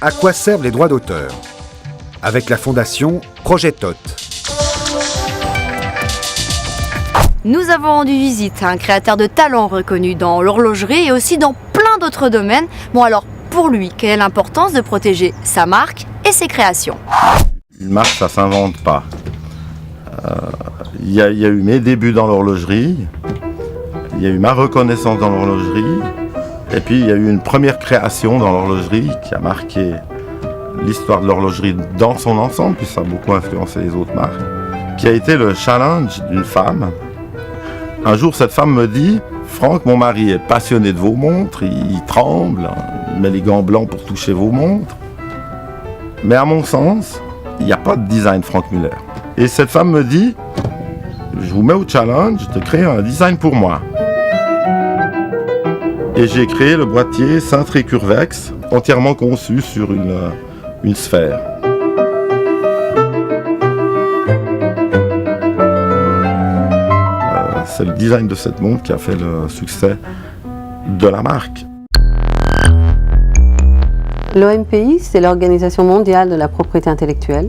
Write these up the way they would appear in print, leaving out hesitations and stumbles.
À quoi servent les droits d'auteur? Avec la fondation Projet TOT. Nous avons rendu visite à un créateur de talent reconnu dans l'horlogerie et aussi dans plein d'autres domaines. Bon alors, pour lui, quelle est l'importance de protéger sa marque et ses créations? Une marque, ça s'invente pas. Il y a eu mes débuts dans l'horlogerie, il y a eu ma reconnaissance dans l'horlogerie, et puis il y a eu une première création dans l'horlogerie qui a marqué l'histoire de l'horlogerie dans son ensemble, puis ça a beaucoup influencé les autres marques, qui a été le challenge d'une femme. Un jour, cette femme me dit « Franck, mon mari est passionné de vos montres, il tremble, il met les gants blancs pour toucher vos montres. Mais à mon sens, il n'y a pas de design Franck Muller. » Et cette femme me dit « Je vous mets au challenge de créer un design pour moi. » Et j'ai créé le boîtier cintré Curvex, entièrement conçu sur une sphère. C'est le design de cette montre qui a fait le succès de la marque. L'OMPI, c'est l'Organisation mondiale de la propriété intellectuelle.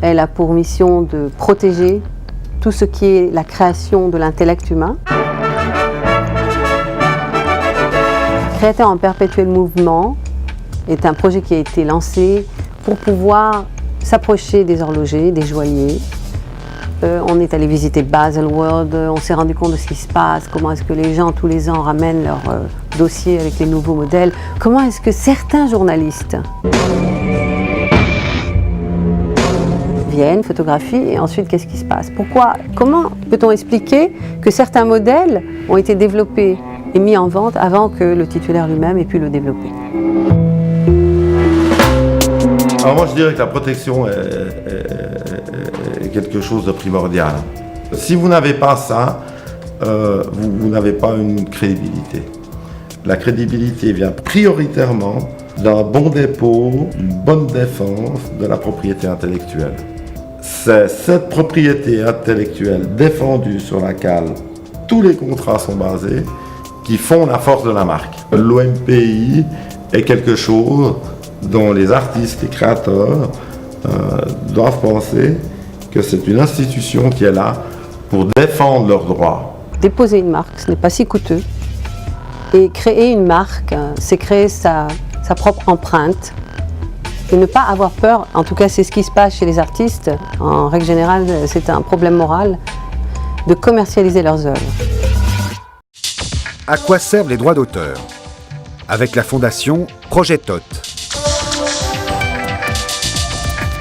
Elle a pour mission de protéger tout ce qui est la création de l'intellect humain. Créateur en perpétuel mouvement est un projet qui a été lancé pour pouvoir s'approcher des horlogers, des joailliers. On est allé visiter Baselworld, on s'est rendu compte de ce qui se passe, comment est-ce que les gens tous les ans ramènent leurs dossiers avec les nouveaux modèles, comment est-ce que certains journalistes viennent, photographient et ensuite qu'est-ce qui se passe? Pourquoi? Comment peut-on expliquer que certains modèles ont été développés et mis en vente avant que le titulaire lui-même ait pu le développer? Alors moi je dirais que la protection est quelque chose de primordial. Si vous n'avez pas ça, vous n'avez pas une crédibilité. La crédibilité vient prioritairement d'un bon dépôt, une bonne défense de la propriété intellectuelle. C'est cette propriété intellectuelle défendue sur laquelle tous les contrats sont basés qui font la force de la marque. L'OMPI est quelque chose dont les artistes et créateurs doivent penser que c'est une institution qui est là pour défendre leurs droits. Déposer une marque, ce n'est pas si coûteux. Et créer une marque, c'est créer sa propre empreinte. Et ne pas avoir peur, en tout cas c'est ce qui se passe chez les artistes, en règle générale c'est un problème moral, de commercialiser leurs œuvres. À quoi servent les droits d'auteur? Avec la fondation Projet TOT.